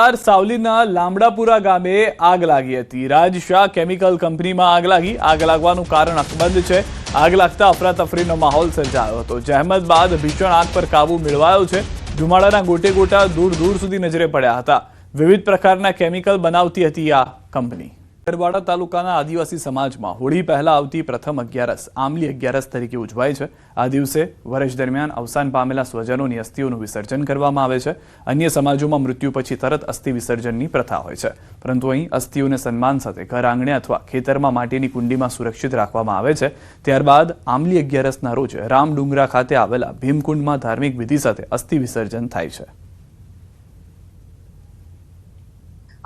વિસ્તાર સાવલીના લામડાપુરા ગામે આગ લાગી હતી। રાજ શાહ કેમિકલ કંપનીમાં આગ લાગી। આગ લાગવાનું કારણ અકબંધ છે। આગ લાગતા અફરાતફરીનો માહોલ સર્જાયો હતો। જહેમત બાદ ભીષણ આગ પર કાબુ મેળવાયો છે। ધુમાડાના ગોટે ગોટા દૂર દૂર સુધી નજરે પડ્યા હતા। વિવિધ પ્રકારના કેમિકલ બનાવતી હતી આ કંપની। ગરબાડા તાલુકાના આદિવાસી સમાજમાં હોળી પહેલા આવતી પ્રથમ અગિયારસ આમલી અગિયારસ તરીકે ઉજવાય છે। આ દિવસે વર્ષ દરમિયાન અવસાન પામેલા સ્વજનોની અસ્થિઓનું વિસર્જન કરવામાં આવે છે। અન્ય સમાજોમાં મૃત્યુ પછી તરત અસ્થિ વિસર્જનની પ્રથા હોય છે, પરંતુ અહીં અસ્થિઓને સન્માન સાથે ઘર આંગણે અથવા ખેતરમાં માટીની કુંડીમાં સુરક્ષિત રાખવામાં આવે છે। ત્યારબાદ આમલી અગિયારસના રોજ રામડુંગરા ખાતે આવેલા ભીમકુંડમાં ધાર્મિક વિધિ સાથે અસ્થિ વિસર્જન થાય છે।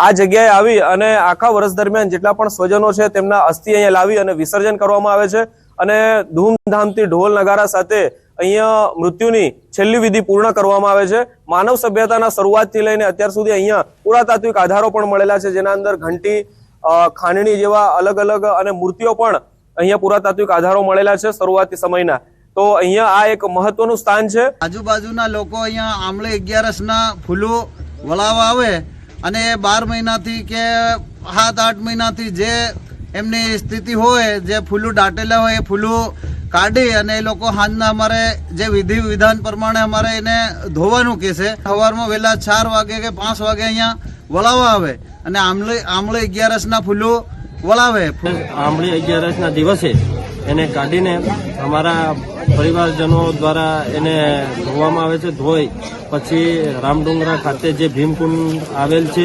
આ જગ્યાએ આવી અને આખા વર્ષ દરમિયાન જેટલા પણ સ્વજનો છે તેમના અસ્થિ અહીંયા લાવી અને વિસર્જન કરવામાં આવે છે અને ધૂમધામથી ઢોલ નગારા સાથે અહીંયા મૃત્યુની છેલ્લી વિધિ પૂર્ણ કરવામાં આવે છે। માનવ સભ્યતાના શરૂઆતથી લઈને અત્યાર સુધી અહીંયા પુરાતાત્વિક આધારો પણ મળેલા છે, જેના અંદર ઘંટી, ખાંડણી જેવા અલગ અલગ અને મૂર્તિઓ પણ અહીંયા પુરાતાત્વિક આધારો મળેલા છે શરૂઆતી સમયના। તો અહીંયા આ એક મહત્વનું સ્થાન છે। આજુબાજુના લોકો અહીંયા આમલી 11ના ફૂલો વળાવવા આવે અને 12 મહિનાથી કે 7-8 મહિનાથી જે એમની સ્થિતિ હોય, જે ફૂલો દાટેલા હોય એ ફૂલો કાઢી અને એ લોકો હાંજના અમારે જે વિધિ વિધાન પ્રમાણે અમારે એને ધોવાનું કહે છે। સવારમાં વહેલા 4 વાગે કે 5 વાગે અહીંયા વળાવવા આવે અને આમલી 11ના ફૂલો વળાવે। આમલી 11ના દિવસે એને કાઢીને અમારા પરિવારજનો દ્વારા એને ધોવામાં આવે છે। ધોઈ પછી રામડુંગરા ખાતે જે ભીમકુંડ આવેલ છે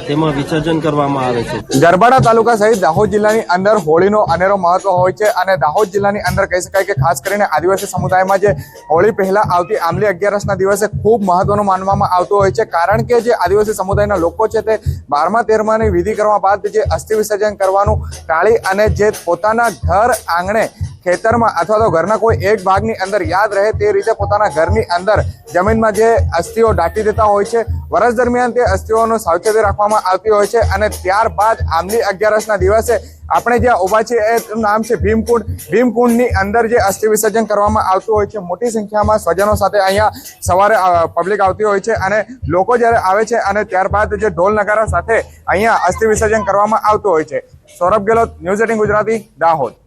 તેમાં વિસર્જન કરવામાં આવે છે। ગરબાડા તાલુકા સહિત દાહોદ જિલ્લાની અંદર હોળીનો અનેરો મહત્વ હોય છે અને દાહોદ જિલ્લાની અંદર કહી શકાય કે ખાસ કરીને આદિવાસી સમુદાયમાં જે હોળી પહેલા આવતી આમલી 11ના દિવસે ખૂબ મહત્વનું માનવામાં આવતું હોય છે, કારણ કે જે આદિવાસી સમુદાયના લોકો છે તે 12મા-13માની વિધિ કરવા બાદ જે અસ્થિ વિસર્જન કરવાનું ટાળી અને જે પોતાના ઘર આંગણે, ખેતરમાં અથવા તો ઘરના કોઈ એક ભાગની અંદર યાદ રહે તે રીતે પોતાના ઘરની અંદર જમીનમાં જે અસ્થિઓ દાટી દેતા હોય છે। વર્ષ દરમિયાન તે અસ્થિઓનું સાવચેતી રાખવામાં આવતી હોય છે અને ત્યારબાદ આમલી 11ના દિવસે આપણે જ્યાં ઉભા છીએ એનું નામ છે ભીમકુંડ। ભીમકુંડની અંદર જે અસ્થિ વિસર્જન કરવામાં આવતું હોય છે, મોટી સંખ્યામાં સ્વજનો સાથે અહીંયા સવારે પબ્લિક આવતી હોય છે અને લોકો જ્યારે આવે છે અને ત્યારબાદ જે ઢોલ નગારા સાથે અહીંયા અસ્થિ વિસર્જન કરવામાં આવતું હોય છે। સૌરભ ગેહલોત, ન્યૂઝ 18 ગુજરાતી, દાહોદ।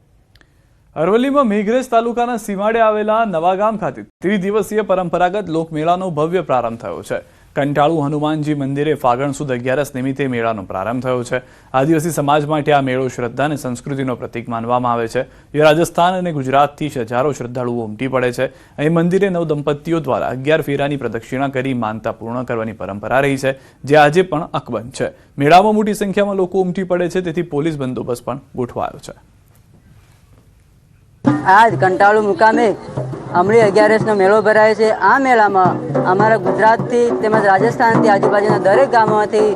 અરવલ્લીમાં મેઘરજ તાલુકાના સીમાડે આવેલા નવાગામ ખાતે 3 દિવસીય પરંપરાગત લોકમેળાનો ભવ્ય પ્રારંભ થયો છે। કંટાળુ હનુમાનજી મંદિરે ફાગણ સુદ 11 નિમિત્તે મેળાનો પ્રારંભ થયો છે। આદિવાસી સમાજ માટે આ મેળો શ્રદ્ધા અને સંસ્કૃતિનો પ્રતીક માનવામાં આવે છે। જે રાજસ્થાન અને ગુજરાતથી હજારો શ્રદ્ધાળુઓ ઉમટી પડે છે। અહીં મંદિરે નવદંપતીઓ દ્વારા 11 ફેરાની પ્રદક્ષિણા કરી માનતા પૂર્ણ કરવાની પરંપરા રહી છે, જે આજે પણ અકબંધ છે। મેળામાં મોટી સંખ્યામાં લોકો ઉમટી પડે છે, તેથી પોલીસ બંદોબસ્ત પણ ગોઠવાયો છે। આજ કંટાળુ મુકામે આમલી 11નો મેળો ભરાય છે। આ મેળામાં અમારા ગુજરાતથી તેમજ રાજસ્થાનથી આજુબાજુના દરેક ગામમાંથી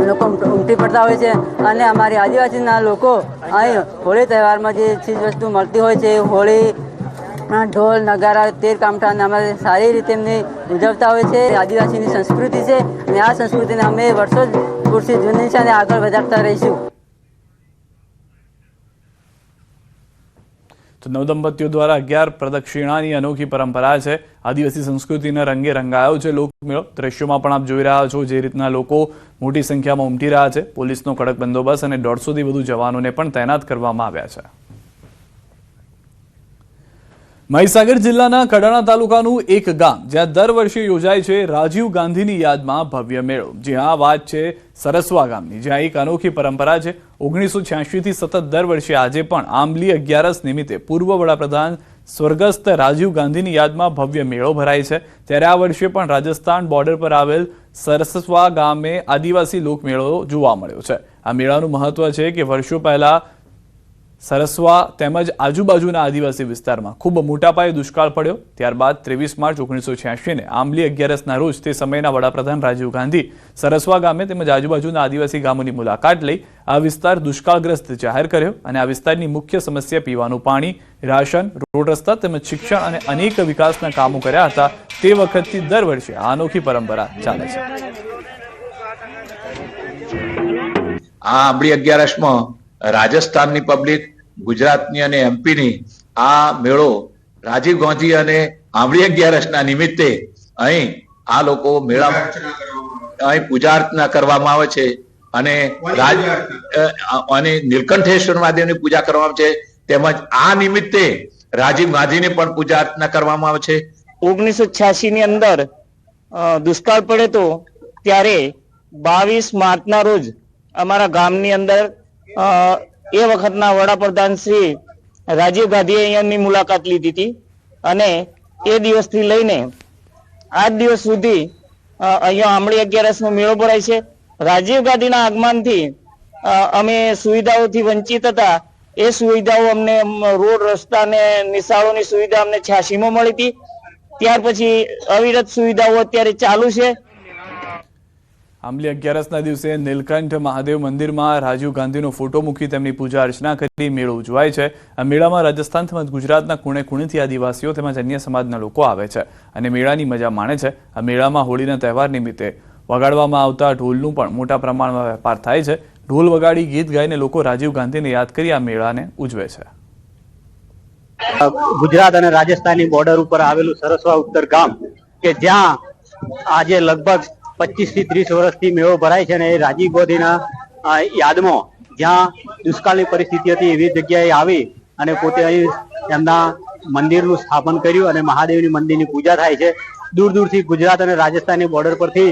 લોકો ઉમટી પડતા હોય છે અને અમારી આદિવાસીના લોકો અહીં હોળી તહેવારમાં જે ચીજ વસ્તુ મળતી હોય છે, હોળી ઢોલ નગારા, તેર કામઠાને અમારે સારી રીતે એમને ઉજવતા હોય છે। આદિવાસીની સંસ્કૃતિ છે અને આ સંસ્કૃતિને અમે વર્ષો પૂરતી જૂની છે અને આગળ વધારતા રહીશું। તો નવદંપતીઓ દ્વારા 11 પ્રદક્ષિણાની અનોખી પરંપરા છે। આદિવાસી સંસ્કૃતિના રંગે રંગાયો છે લોકમેળો। દ્રશ્યોમાં પણ આપ જોઈ રહ્યા છો જે રીતના લોકો મોટી સંખ્યામાં ઉમટી રહ્યા છે। પોલીસનો કડક બંદોબસ્ત અને 150થી વધુ જવાનોને પણ તૈનાત કરવામાં આવ્યા છે। મહીસાગર જિલ્લાના કડાણા તાલુકાનું એક ગામ જ્યાં દર વર્ષે યોજાય છે રાજીવ ગાંધીની યાદમાં ભવ્ય મેળો। જ્યાં વાત છે સરસવા ગામની, જ્યાં એક અનોખી પરંપરા છે। 1986થી સતત દર વર્ષે આજે પણ આમલી 11 નિમિત્તે પૂર્વ વડાપ્રધાન સ્વર્ગસ્થ રાજીવ ગાંધીની યાદમાં ભવ્ય મેળો ભરાય છે। ત્યારે આ વર્ષે પણ રાજસ્થાન બોર્ડર પર આવેલ સરસવા ગામે આદિવાસી લોકમેળો જોવા મળ્યો છે। આ મેળાનું મહત્વ છે કે વર્ષો પહેલા સરસવા તેમજ આજુબાજુના આદિવાસી વિસ્તારમાં ખૂબ મોટા પાયે દુષ્કાળ પડ્યો। ત્યારબાદ 23 માર્ચ 1986ને આમલી 11ના રોજ તે સમયના વડાપ્રધાન રાજીવ ગાંધી સરસવા ગામે તેમજ આજુબાજુના આદિવાસી ગામોની મુલાકાત લઈ આ વિસ્તાર દુષ્કાળગ્રસ્ત જાહેર કર્યો અને આ વિસ્તારની મુખ્ય સમસ્યા પીવાનું પાણી, રાશન, રોડ રસ્તા તેમજ શિક્ષણ અને અનેક વિકાસના કામો કર્યા હતા। તે વખતથી દર વર્ષે આ અનોખી પરંપરા ચાલે છે। આ આમલી 11માં રાજસ્થાનની પબ્લિક, ગુજરાતની અને એમપીની આ મેળો રાજીવ ગાંધી અને આમલી 11ના નિમિત્તે અહીં આ લોકો મેળામાં અહીં પૂજા અર્ચના કરવામાં આવે છે અને અને નીલકંઠેશ્વર મહાદેવની પૂજા કરવામાં આવે છે. તેમજ આ નિમિત્તે રાજીવ ગાંધીની પણ પૂજા અર્ચના કરવામાં આવે છે. 1986 ની અંદર દુષ્કાળ પડ્યો હતો ત્યારે 22 માર્ચના રોજ અમારા ગામની અંદર એ વખતના વડાપ્રધાન શ્રી રાજીવ ગાંધીએ અહીંયાની મુલાકાત લીધી હતી અને એ દિવસથી લઈને આજ દિવસ સુધી અહીંયા આંબળી 11નો મેળો ભરાય છે. રાજીવ ગાંધીના આગમનથી અમે સુવિધાઓથી વંચિત હતા. એ સુવિધાઓ અમને રોડ રસ્તા ને નિશાળોની સુવિધા અમને 86માં મળી હતી. ત્યાર પછી અવિરત સુવિધાઓ અત્યારે ચાલુ છે. આંબલી 11ના દિવસે નીલકંઠ મહાદેવ મંદિરમાં રાજીવ ગાંધીનો ફોટો મૂકી તેમની પૂજા અર્ચના કરી મેળો ઉજવાય છે. આ મેળામાં રાજસ્થાન તેમજ ગુજરાતના ખૂણે ખૂણેથી આદિવાસીઓ તેમજ અન્ય સમાજના લોકો આવે છે અને મેળાની મજા માણે છે. આ મેળામાં હોળીના તહેવાર નિમિત્તે વગાડવામાં આવતા ઢોલનું પણ મોટા પ્રમાણમાં વેપાર થાય છે. ઢોલ વગાડી ગીત ગાઈને લોકો રાજીવ ગાંધીને યાદ કરી આ મેળાને ઉજવે છે. ગુજરાત અને રાજસ્થાનની બોર્ડર ઉપર આવેલું સરસવા ઉત્તર ગામ કે જ્યાં આજે લગભગ 25 થી 30 વર્ષથી મેળો ભરાય છે અને એ રાજીવ ગાંધીના યાદમાં જ્યાં દુષ્કાળની પરિસ્થિતિ હતી એવી જગ્યાએ આવી અને પોતે અહીં એમના મંદિરનું સ્થાપન કર્યું અને મહાદેવની મંદિરની પૂજા થાય છે. દૂર દૂરથી ગુજરાત અને રાજસ્થાનની બોર્ડર પરથી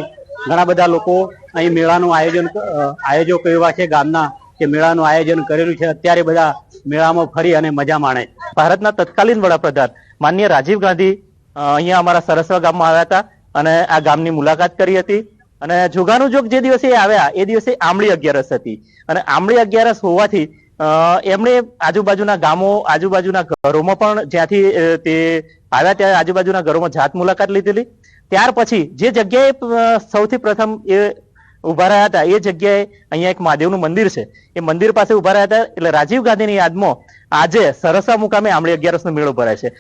ઘણા બધા લોકો અહીં મેળાનું આયોજકો એવા છે ગામના કે મેળાનું આયોજન કરેલું છે. અત્યારે બધા મેળામાં ફરી અને મજા માણે. ભારતના તત્કાલીન વડાપ્રધાન માનનીય રાજીવ ગાંધી અહીંયા અમારા સરસવા ગામમાં આવ્યા હતા અને આ ગામની મુલાકાત કરી હતી અને જોગાનું જોગ જે દિવસે આવ્યા એ દિવસે આંબળી 11 હતી અને આંબળી 11 હોવાથી એમણે આજુબાજુના ગામો આજુબાજુના ઘરોમાં પણ જ્યાંથી તે આવ્યા ત્યાં આજુબાજુના ઘરોમાં જાત મુલાકાત લીધેલી. ત્યાર પછી જે જગ્યાએ સૌથી પ્રથમ એ ઉભા રહ્યા હતા એ જગ્યાએ અહીંયા એક મહાદેવનું મંદિર છે. એ મંદિર પાસે ઉભા રહ્યા હતા. એટલે રાજીવ ગાંધીની યાદમાં આજે સરસા મુકામે આંબળી 11નો મેળો ભરાય છે.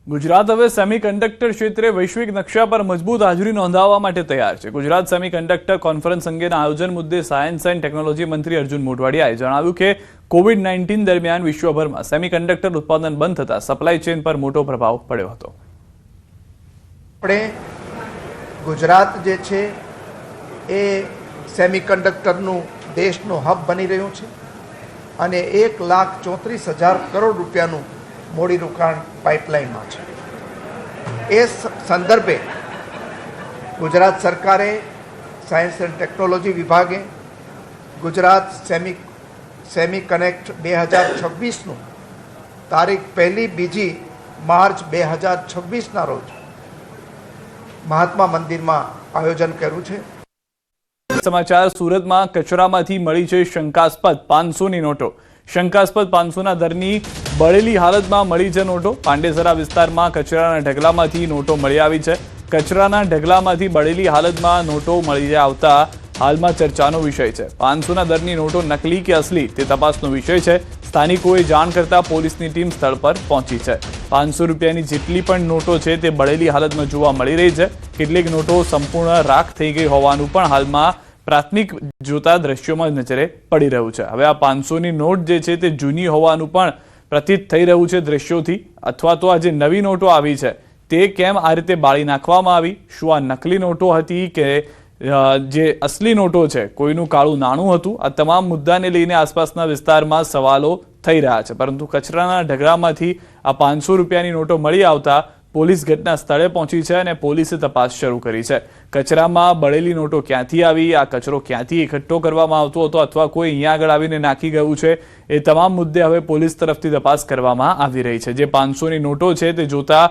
ગુજરાત હવે સેમિકન્ડક્ટર ક્ષેત્રે વૈશ્વિક નકશા પર મજબૂત હાજરી નોંધાવવા માટે તૈયાર છે. ગુજરાત સેમિકન્ડક્ટર કોન્ફરન્સ અંગેના આયોજન મુદ્દે સાયન્સ એન્ડ ટેકનોલોજી મંત્રી અર્જુન મોઢવાડિયાએ જણાવ્યું કે COVID-19 દરમિયાન વિશ્વભરમાં સેમિકન્ડક્ટર ઉત્પાદન બંધ થતા સપ્લાય ચેઇન પર મોટો પ્રભાવ પડ્યો હતો. આપણે ગુજરાત જે છે એ સેમિકન્ડક્ટરનું દેશનું હબ બની રહ્યું છે અને 1,34,000 કરોડ રૂપિયાનું મૂડી રોકાણ પાઇપલાઇનમાં છે. એ સંદર્ભે ગુજરાત સરકારે સાયન્સ એન્ડ ટેકનોલોજી વિભાગે ગુજરાત સેમી કનેક્ટ 2026નું તારીખ 1-2 માર્ચ 2026ના રોજ મહાત્મા મંદિરમાં આયોજન કર્યું છે. સમાચાર સુરતમાં કચરામાંથી મળી છે શંકાસ્પદ 500ની નોટો. શંકાસ્પદ 500ના દરની બળેલી હાલતમાં મળી છે નોટો. પાંડેસરા વિસ્તારમાં કચરાના ઢગલામાંથી નોટો મળી આવી છે. કચરાના ઢગલામાંથી બળેલી હાલતમાં નોટો મળી આવતા હાલમાં ચર્ચાનો વિષય છે. 500ના દરની નોટો નકલી કે અસલી તે તપાસનો વિષય છે. સ્થાનિકોએ જાણ કરતા પોલીસની ટીમ સ્થળ પર પહોંચી છે. 500 રૂપિયાની જેટલી પણ નોટો છે તે બળેલી હાલતમાં જોવા મળી રહી છે. કેટલીક નોટો સંપૂર્ણ રાખ થઈ ગઈ હોવાનું પણ હાલમાં પ્રાથમિક જોતા દ્રશ્યોમાં નજરે પડી રહ્યું છે. હવે આ 500ની નોટ જે છે તે જૂની હોવાનું પણ પ્રતીત થઈ રહ્યું છે દ્રશ્યોથી. અથવા તો આ જે નવી નોટો આવી છે તે કેમ આ રીતે બાળી નાખવામાં આવી? શું આ નકલી નોટો હતી કે જે અસલી નોટો છે કોઈનું કાળું નાણું હતું? આ તમામ મુદ્દાને લઈને આસપાસના વિસ્તારમાં સવાલો થઈ રહ્યા છે. પરંતુ કચરાના ઢગલામાંથી આ 500 રૂપિયાની નોટો મળી આવતા પોલીસ ઘટના સ્થળે પહોંચી છે અને પોલીસે તપાસ શરૂ કરી છે. કચરામાં બળેલી નોટો ક્યાંથી આવી, આ કચરો ક્યાંથી એકઠો કરવામાં આવતો હતો અથવા કોઈ અહીંયા આગળ આવીને નાખી ગયું છે, એ તમામ મુદ્દે હવે પોલીસ તરફથી તપાસ કરવામાં આવી રહી છે. જે 500ની નોટો છે તે જોતા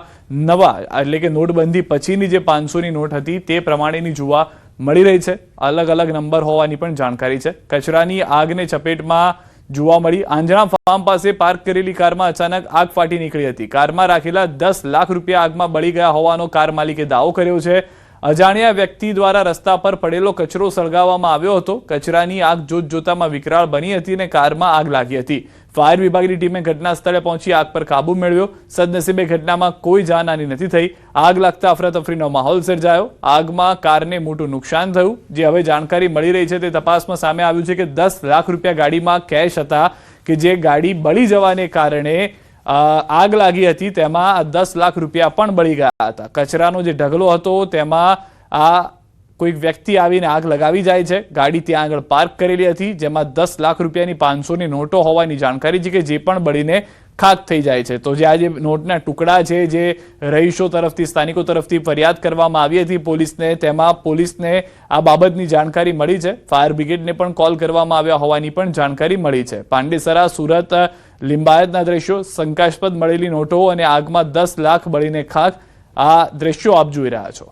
નવા એટલે કે નોટબંધી પછીની જે 500ની નોટ હતી તે પ્રમાણેની જોવા મળી રહી છે. અલગ અલગ નંબર હોવાની પણ જાણકારી છે. કચરાની આગને ચપેટમાં જોવા મળી. આંજણા ફાર્મ પાસે પાર્ક કરેલી કારમાં અચાનક આગ ફાટી નીકળી હતી. કારમાં રાખેલા 10 લાખ રૂપિયા આગમાં બળી ગયા હોવાનો કાર માલિકે દાવો કર્યો છે. અજાણ્યા વ્યક્તિ દ્વારા રસ્તા પર પડેલો કચરો સળગાવવામાં આવ્યો હતો. કચરાની આગ જોતજોતામાં વિકરાળ બની હતી અને કારમાં આગ લાગી હતી. ફાયર વિભાગની ટીમે ઘટના સ્થળે પહોંચી આગ પર કાબુ મેળવ્યો. સદનસીબે ઘટનામાં કોઈ જાનહાની નથી થઈ. આગ લાગતા અફરાતફરીનો માહોલ સર્જાયો. આગમાં કારને મોટું નુકસાન થયું. જે હવે જાણકારી મળી રહી છે તે તપાસમાં સામે આવ્યું છે કે 10 લાખ રૂપિયા ગાડીમાં કેશ હતા કે જે ગાડી બળી જવાને કારણે આગ લાગી હતી તેમાં 10 લાખ રૂપિયા પણ બળી ગયા હતા. કચરાનો જે ઢગલો હતો તેમાં આ કોઈક વ્યક્તિ આવીને આગ લગાવી જાય છે. ગાડી ત્યાં આગળ પાર્ક કરેલી હતી જેમાં 10 લાખ રૂપિયાની 500ની નોટો હોવાની જાણકારી છે કે જે પણ બળીને ખાક થઈ જાય છે. તો જે આ જે નોટના ટુકડા છે જે રહીશો તરફથી સ્થાનિકો તરફથી ફરિયાદ કરવામાં આવી હતી પોલીસને, તેમાં પોલીસને આ બાબતની જાણકારી મળી છે. ફાયર બ્રિગેડને પણ કોલ કરવામાં આવ્યા હોવાની પણ જાણકારી મળી છે. પાંડેસરા, સુરત, લિંબાયતના દ્રશ્યો, શંકાસ્પદ મળેલી નોટો અને આગમાં 10 લાખ બળીને ખાક, આ દ્રશ્યો આપ જોઈ રહ્યા છો.